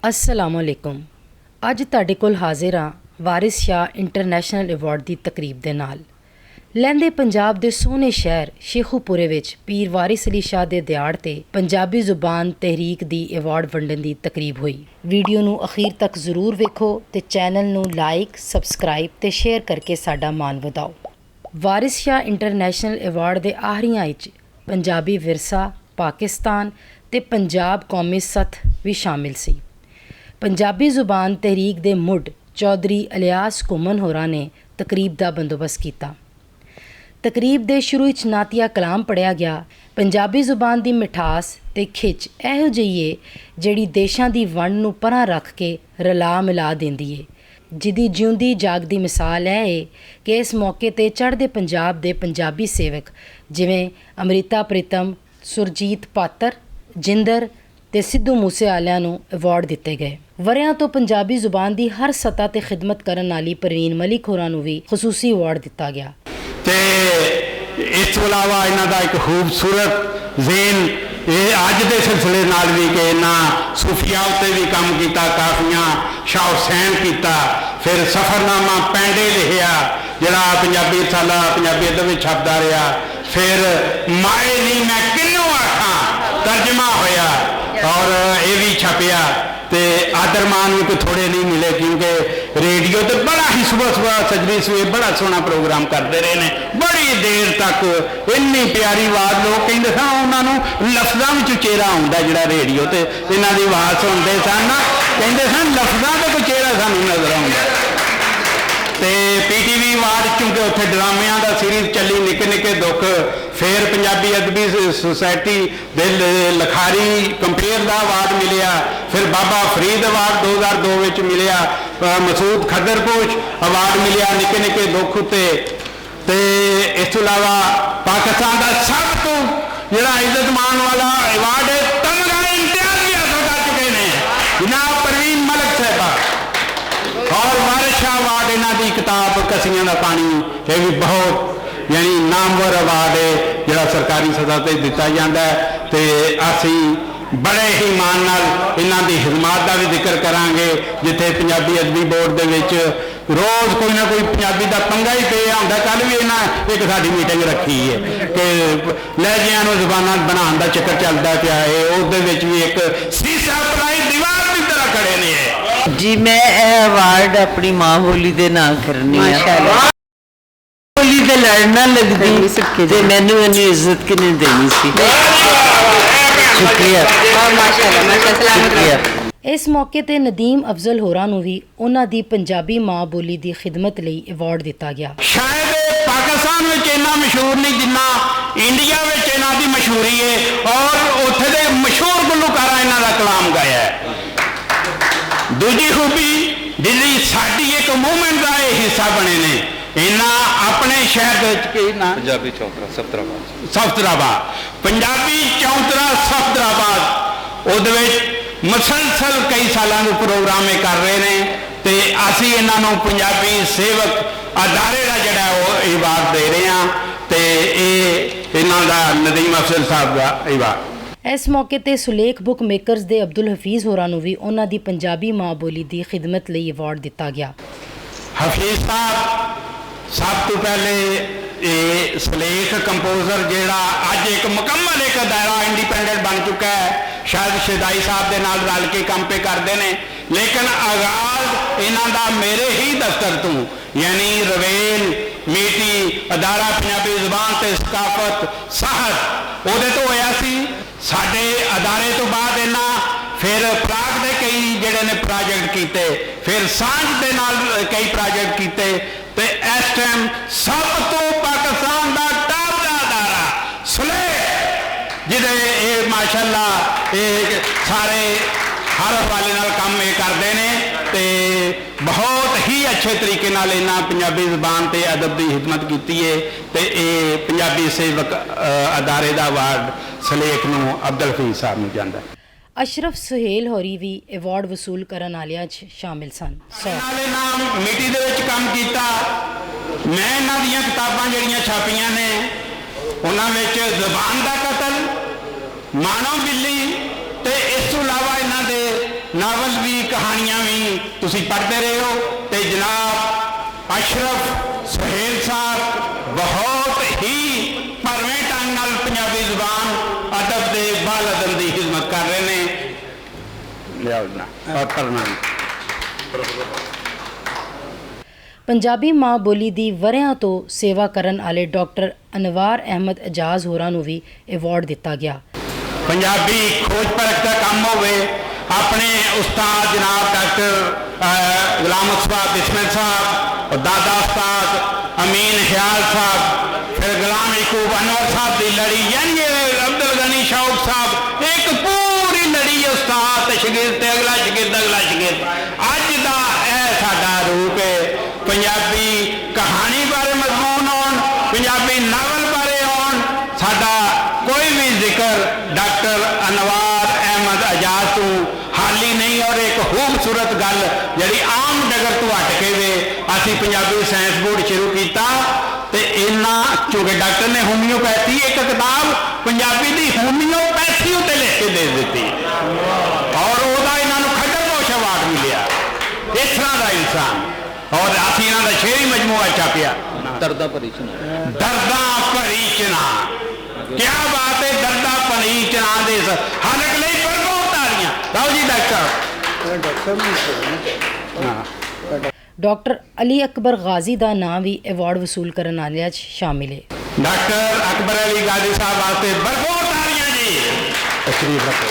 अस्सलामुअलैकुम। अज तुहाडे कोल हाजिर हाँ वारिस शाह इंटरनेशनल अवार्ड की तकरीब दे नाल। लैंदे पंजाब दे सोहने शहर शेखूपुरे विच पीर वारिस अली शाह दे दिहाड़ ते पंजाबी जुबान तहरीक दी अवार्ड वंडन दी तकरीब हुई। वीडियो नू अखीर तक जरूर वेखो ते चैनल नू लाइक सबसक्राइब ते शेयर करके साडा मान वधाओ। वारिस शाह इंटरनेशनल अवार्ड दे आहरियां विच पंजाबी विरसा, पाकिस्तान ते पंजाब कौमी सथ भी शामिल सी। पंजाबी जुबान तहरीक दे मुढ़ चौधरी इलियास घुमन होरां ने तकरीब का बंदोबस्त किया। तकरीब के शुरू विच नातिया कलाम पढ़िया गया। पंजाबी जुबान की मिठास ते खिच इहो जिही है जिहड़ी देशां दी वंड नूं परां रख के रला मिला देंदी है, जिहदी जिउंदी जागदी मिसाल है कि इस मौके ते चढ़दे पंजाब दे पंजाबी सेवक जिवें अमृता प्रीतम, सुरजीत पात्र, जिंदर ते सिद्धू मूसे वालियां नूं अवार्ड दिते गए। वरियां तो पंजाबी जुबान की हर सतह ते खिदमत करन वाली परवीन मलिक होरां नूं भी खसूसी अवार्ड दिता गया। ते इस तो इलावा इन्हां दा एक खूबसूरत ज़ेन ये अज के सिलसिले नाल भी कि इन्हां सूफिया उत्ते भी काम किया, काफियां शाह हुसैन किया, फिर सफरनामा पैंडे लिखिया जिहड़ा पंजाबी रसाला पंजाबी अदब विच छपदा रहा, फिर माए नहीं मैं किन्नू आखां तर्जमा होया और ये भी छपिया। तो आदर मान भी कोई थोड़े नहीं मिले क्योंकि रेडियो तो बड़ा ही सुबह सुबह सजरी सुबह बड़ा सोहना प्रोग्राम करते रहे हैं बड़ी देर तक। इन्नी प्यारी आवाज़ लोग कहते सन उन्होंने लफ्ज़ों में चेहरा आता जोड़ा रेडियो तो इन्हों की आवाज़ सुनते सन, कहते सन लफ्ज़ों का कोई चेहरा सानू नजर आता। तो PTV अवार्ड क्योंकि उत्थे ड्रामिया का सीरीज चली निके निके दुख, फिर पंजाबी अदबी सोसायटी दे लखारी कंपेयर का अवार्ड मिलिया, फिर बाबा फरीद अवार्ड 2002 में मिलिया, मसूद खदरपोश अवार्ड मिलिया निके निके दुख उत्ते। तो इस तो इलावा पाकिस्तान का सब तो जोड़ा इज्जत मान वाला अवार्ड है तमगा इम्तियाज भी हासिल कर चुके हैं जनाब परवीन मलिक साहबा, और वारिस शाह अवार्ड इन्हों की किताब कसियां का पानी ये भी बहुत यानी नामवर अवार्ड है जोड़ा सरकारी सतह पर दिता जाता है। तो असी बड़े ही मान नाल इन्हां दी खिदमत का भी जिक्र करांगे, जिथे पंजाबी अदबी बोर्ड दे विच रोज़ कोई ना कोई पंजाबी का पंगा ही पिया होंदा। कल भी इन्हां एक साडी मीटिंग रखी है कि लहजियां नूं ज़बानां बनाउण दा चक्कर चलदा पिया है, उस दे विच भी एक सीसा पराई दीवार की तरह खड़े ने। जी मैं अवार्ड अपनी माँ बोली दे नाल करनी है। बोली ते लड़ना लगदी ते मैनू इन्नी इज्जत किन्नी देनी सी। शुक्रिया माशाअल्लाह। इस मौके ते नदीम अफजल होरां नूं भी उन्हां दी पंजाबी माँ बोली की खिदमत लई अवार्ड दिता गया। शायद पाकिस्तान में इन्ना मशहूर नहीं जिन्ना इंडिया में इन्हां दी मशहूरी है, और उत्थे दे मशहूर गुलकारा इन्हां दा कलाम गाया है। दूजी खूबी जिहड़ी साडी एक मूवमेंट का हिस्सा बने ने, इन्हां अपने शहर पंजाबी चौतरा सफदराबाद पंजाबी चौतरा सफदराबाद उहदे विच मुसलसल कई सालों के प्रोग्राम कर रहे हैं। तो असी इन्हों पंजाबी सेवक अदारे का जोड़ा वो अवार्ड दे रहे हैं, तो ये इन्हों का नदीम अफजल साहब का अवार्ड। इस मौके ते सुलेख बुक मेकरस दे अब्दुल हफीज़ होरां नूं भी उन्हां दी पंजाबी माँ बोली की खिदमत लई अवार्ड दिता गया। हफीज़ साहब सब तो पहले ये सुलेख कंपोजर जोड़ा अज एक मुकम्मल एक दायरा इंडिपेंडेंट बन चुका है, शायद शदाई साहब के नाल रल के काम पे करते हैं, लेकिन आगाज इन्हों का मेरे ही दफ्तर तो यानी रवेल मीटी अदारा पंजाबी जुबान ते सकाफत साहत उहदे तो होया सी। साडे अदारे तो बाद इन्हां फिर प्राग के कई जिहड़े ने प्रोजेक्ट किए, फिर सांझ के नाल कई प्रोजेक्ट किए, तो इस टाइम सब तो पाकिस्तान का टॉप का अदारा सुलेख जिहदे ये माशाअल्लाह ये सारे हर हवाले नाल काम ये करते हैं, तो बहुत ही अच्छे तरीके नाल इन्हां पंजाबी जुबान ते अदब की खिदमत की है। तो ये पंजाबी सेवक अदारे का अवार्ड सुलेख नूं अब्दुल हफीज़ साहब नूं जांदा है। अशरफ सुहेल होरी भी अवार्ड वसूल करन वालियां च शामिल सन। मिट्टी दे विच काम कीता, मैं इन्हां दीयां किताबां जिहड़ियां छापियां ने उन्हां विच ज़बान दा कतल, मानव बिल्ली, ते इस तो इलावा इन्हां दे ਨਾਵਲ ਵੀ ਕਹਾਣੀਆਂ ਵੀ ਤੁਸੀਂ ਪੜ੍ਹਦੇ ਰਹੇ ਹੋ। ਤੇ ਜਨਾਬ ਅਸ਼ਰਫ ਸੁਹੇਲ ਸਾਹਿਬ ਬਹੁਤ ਹੀ ਭਰਵੇਂ ਢੰਗ ਨਾਲ ਪੰਜਾਬੀ ਜ਼ੁਬਾਨ ਅਦਬ ਦੇ ਬਾਲ ਅਦਬ ਦੀ ਖਿਦਮਤ ਕਰ ਰਹੇ ਨੇ। ਲਿਆਓ ਨਾ ਔਰ ਪ੍ਰਣਾਮ। ਪੰਜਾਬੀ ਮਾਂ ਬੋਲੀ ਦੀ ਵਰ੍ਹਿਆਂ ਤੋਂ ਸੇਵਾ ਕਰਨ ਵਾਲੇ ਡਾਕਟਰ ਅਨਵਾਰ ਅਹਿਮਦ ਇਜਾਜ਼ ਹੋਰਾਂ ਨੂੰ ਵੀ ਅਵਾਰਡ ਦਿੱਤਾ ਗਿਆ। ਪੰਜਾਬੀ ਖੋਜ ਪਰਖ ਦਾ ਕੰਮ ਹੋਵੇ, ਆਪਣੇ ਉਸਤਾਦ ਜਨਾਬ ਡਾਕਟਰ ਗੁਲਾਮ ਮੁਸਤਫਾ ਬਿਸਮਿਲ ਸਾਹਿਬ, ਦਾਦਾ ਉਸਤਾਦ ਅਮੀਨ ਹਿਆਲ ਸਾਹਿਬ, ਫਿਰ ਗੁਲਾਮ ਯਕੂਬ ਅਨਵਰ ਸਾਹਿਬ ਦੀ ਲੜੀ, ਯਾਨੀ ਅਬਦੁਲ ਗਨੀ ਸ਼ੌਕ ਸਾਹਿਬ, ਇੱਕ ਪੂਰੀ ਲੜੀ ਉਸਤਾਦ ਤੇ ਸ਼ਾਗਿਰਦ ਤੇ ਅਗਲਾ ਸ਼ਾਗਿਰਦ ਅਗਲਾ ਸ਼ਾਗਿਰਦ। ਅੱਜ ਦਾ ਇਹ ਸਾਡਾ ਰੂਪ ਹੈ। ਪੰਜਾਬੀ ਕਹਾਣੀ ਬਾਰੇ ਮਜ਼ਮੂਨ ਹੋਣ, ਪੰਜਾਬੀ ਨਾਵਲ ਬਾਰੇ ਹੋਣ, ਸਾਡਾ ਕੋਈ ਵੀ ਜ਼ਿਕਰ ਡਾਕਟਰ ਅਨਵਾਰ ਅਹਿਮਦ ਇਜਾਜ਼ ਤੋਂ ਹਾਲੀ ਨਹੀਂ। ਔਰ ਇੱਕ ਖੂਬਸੂਰਤ ਗੱਲ ਜਿਹੜੀ ਆਮ ਡਗਰ ਤੋਂ ਹਟ ਕੇ ਵੇ, ਅਸੀਂ ਪੰਜਾਬੀ ਸਾਇੰਸ ਬੋਰਡ ਸ਼ੁਰੂ ਕੀਤਾ ਤੇ ਇਹਨਾਂ ਚੂੰਕਿ ਡਾਕਟਰ ਨੇ ਹੋਮਿਓਪੈਥੀ ਇੱਕ ਕਿਤਾਬ ਪੰਜਾਬੀ ਦੀ ਹੋਮਿਓਪੈਥੀ ਉੱਤੇ ਲਿਖ ਕੇ ਦੇ ਦਿੱਤੀ ਔਰ ਉਹਦਾ ਇਹਨਾਂ ਨੂੰ ਖੱਡਰ ਪੋਸ਼ ਅਵਾਰਡ ਮਿਲਿਆ। ਇਸ ਤਰ੍ਹਾਂ ਦਾ ਇਨਸਾਨ। ਔਰ ਅਸੀਂ ਇਹਨਾਂ ਦਾ ਸ਼ੇਰੀ ਮਜਮੂਆ ਛਾਪਿਆ, ਦਰਦਾ ਭਰੀ ਚਨਾ। ਦਰਦਾਂ ਭਰੀ ਚਨਾ। ਕਿਆ ਬਾਤ ਹੈ, ਦਰਦਾਂ ਭਰੀ ਚਨਾ ਦੇ ਹਲਕ ਲਈ ਭਰਪੂਰ ਤਾਲੀਆਂ। ਲਓ ਜੀ ਡਾਕਟਰ। ਡਾਕਟਰ ਅਲੀ ਅਕਬਰ ਗਾਜ਼ੀ ਦਾ ਨਾਮ ਵੀ ਅਵਾਰਡ ਵਸੂਲ ਕਰਨ ਵਾਲਿਆਂ 'ਚ ਸ਼ਾਮਿਲ ਹੈ। ਡਾਕਟਰ ਅਕਬਰ ਅਲੀ ਗਾਜ਼ੀ ਸਾਹਿਬ ਵਾਸਤੇ ਭਰਪੂਰ ਤਾਲੀਆਂ ਜੀ। ਤਸ਼ਰੀਫ ਰੱਖੋ।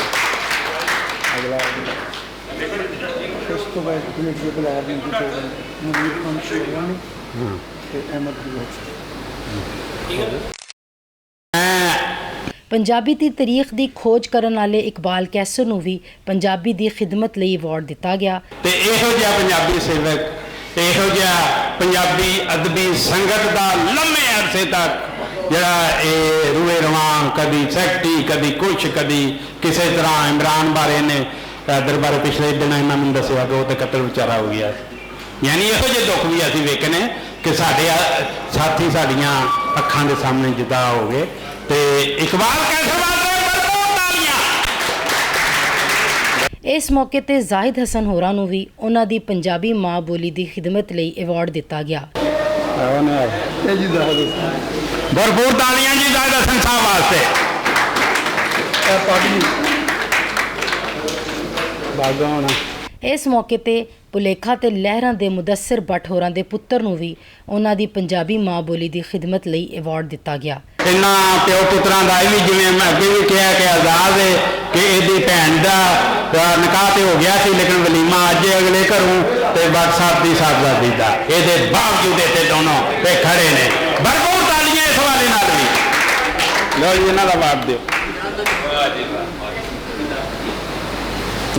ਉਸ ਤੋਂ ਬਾਅਦ ਕਮੇਟੀ ਦੇ ਬੁਲਾਇਆ ਵੀ ਮੁਨੀਰ ਖਾਨ ਸ਼ੇਰਵਾਨੀ ਤੇ ਅਹਿਮਦ ਬਲੋਚ। ਪੰਜਾਬੀ ਦੀ ਤਾਰੀਖ ਦੀ ਖੋਜ ਕਰਨ ਵਾਲੇ ਇਕਬਾਲ ਕੈਸਰ ਨੂੰ ਵੀ ਪੰਜਾਬੀ ਦੀ ਖਿਦਮਤ ਲਈ ਅਵਾਰਡ ਦਿੱਤਾ ਗਿਆ। ਤੇ ਇਹੋ ਜਿਹਾ ਪੰਜਾਬੀ ਸੇਵਕ, ਇਹੋ ਜਿਹਾ ਪੰਜਾਬੀ ਅਦਬੀ ਸੰਗਤ ਦਾ ਲੰਮੇ ਅਰਸੇ ਤੱਕ ਜਿਹੜਾ ਇਹ ਰੂਏ ਰਵਾਂ, ਕਦੀ ਸੈਕਟਰੀ, ਕਦੀ ਕੁਛ, ਕਦੀ ਕਿਸੇ ਤਰ੍ਹਾਂ ਇਮਰਾਨ ਬਾਰੇ ਨੇ ਦਰਬਾਰ ਪਿਛਲੇ ਦਿਨ ਇਹਨਾਂ ਮੈਨੂੰ ਦੱਸਿਆ ਕਿ ਉਹ ਤੇ ਕਤਲ ਵਿਚਾਰਾ ਹੋ ਗਿਆ। ਯਾਨੀ ਇਹੋ ਜਿਹੇ ਦੁੱਖ ਵੀ ਅਸੀਂ ਵੇਖਣੇ ਕਿ ਸਾਡੇ ਸਾਥੀ ਸਾਡੀਆਂ ਅੱਖਾਂ ਦੇ ਸਾਹਮਣੇ ਜੁਦਾ ਹੋ ਗਏ। ਤੇ ਇਕਬਾਲ ਕੈਸਰ ਵਾਸਤੇ ਭਰਪੂਰ ਤਾਲੀਆਂ। ਇਸ ਮੌਕੇ ਤੇ ਜ਼ਾਹਿਦ ਹਸਨ ਹੋਰਾਂ ਨੂੰ ਵੀ ਉਹਨਾਂ ਦੀ ਪੰਜਾਬੀ ਮਾਂ ਬੋਲੀ ਦੀ ਖਿਦਮਤ ਲਈ ਅਵਾਰਡ ਦਿੱਤਾ ਗਿਆ। ਭਰਪੂਰ ਤਾਲੀਆਂ ਜੀ ਜ਼ਾਹਿਦ ਹਸਨ ਸਾਹਿਬ ਵਾਸਤੇ। ਇਸ ਮੌਕੇ ਤੇ ਭੁਲੇਖਾ ਤੇ ਲਹਿਰਾਂ ਦੇ ਮੁਦੱਸਿਰ ਭੱਟ ਹੋਰਾਂ ਦੇ ਪੁੱਤਰ ਨੂੰ ਵੀ ਉਹਨਾਂ ਦੀ ਪੰਜਾਬੀ ਮਾਂ ਬੋਲੀ ਦੀ ਖਿਦਮਤ ਲਈ ਅਵਾਰਡ ਦਿੱਤਾ ਗਿਆ। ਇਹਨਾਂ ਪਿਓ ਪੁੱਤਰਾਂ ਦਾ ਇਹ ਵੀ ਜਿਵੇਂ ਮੈਂ ਅੱਗੇ ਵੀ ਕਿਹਾ ਕਿ ਆਜ਼ਾਦ ਹੈ ਕਿ ਇਹਦੀ ਭੈਣ ਦਾ ਨਿਕਾਹ ਤੇ ਹੋ ਗਿਆ ਸੀ, ਲੇਕਿਨ ਵਲੀਮਾ ਅੱਜ ਅਗਲੇ ਘਰੋਂ ਤੇ WhatsApp ਦੀ ਸਾਹਿਬਜ਼ਾਦੀ ਦਾ। ਇਹਦੇ ਬਾਵਜੂਦ ਇੱਥੇ ਦੋਨੋਂ ਤੇ ਖੜੇ ਨੇ। ਭਰਪੂਰ ਤਾਲੀਆਂ ਇਸ ਹਵਾਲੇ ਨਾਲ ਵੀ। ਲਓ ਜੀ ਇਹਨਾਂ ਦਾ ਅਵਾਰਡ ਦਿਓ।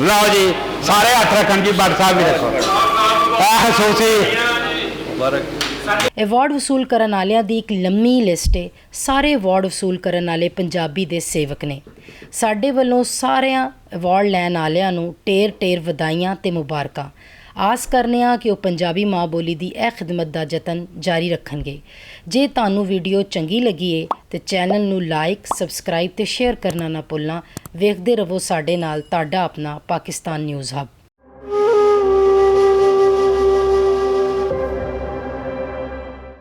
ਲਓ ਜੀ ਸਾਰੇ ਹੱਥ ਰੱਖਣ ਜੀ। ਭੱਟ ਸਾਹਿਬ ਵੀ ਰੱਖੋ। ਆਹ ਖਸੂਸੀ ਅਵਾਰਡ ਵਸੂਲ ਕਰਨ ਵਾਲਿਆਂ ਦੀ ਇੱਕ ਲੰਮੀ ਲਿਸਟ ਹੈ। ਸਾਰੇ ਅਵਾਰਡ ਵਸੂਲ ਕਰਨ ਵਾਲੇ ਪੰਜਾਬੀ ਦੇ ਸੇਵਕ ਨੇ। ਸਾਡੇ ਵੱਲੋਂ ਸਾਰਿਆਂ ਅਵਾਰਡ ਲੈਣ ਵਾਲਿਆਂ ਨੂੰ ਢੇਰ ਢੇਰ ਵਧਾਈਆਂ ਤੇ ਮੁਬਾਰਕਾਂ। ਆਸ ਕਰਨੇ ਆ ਕਿ ਉਹ ਪੰਜਾਬੀ ਮਾਂ ਬੋਲੀ ਦੀ ਇਹ ਖਿਦਮਤ ਦਾ ਯਤਨ ਜਾਰੀ ਰੱਖਣਗੇ। ਜੇ ਤੁਹਾਨੂੰ ਵੀਡੀਓ ਚੰਗੀ ਲੱਗੀ ਹੈ ਤੇ ਚੈਨਲ ਨੂੰ ਲਾਈਕ, ਸਬਸਕ੍ਰਾਈਬ ਤੇ ਸ਼ੇਅਰ ਕਰਨਾ ਨਾ ਭੁੱਲਣਾ। ਵੇਖਦੇ ਰਹੋ ਸਾਡੇ ਨਾਲ ਤੁਹਾਡਾ ਆਪਣਾ ਪਾਕਿਸਤਾਨ ਨਿਊਜ਼ ਹੱਬ।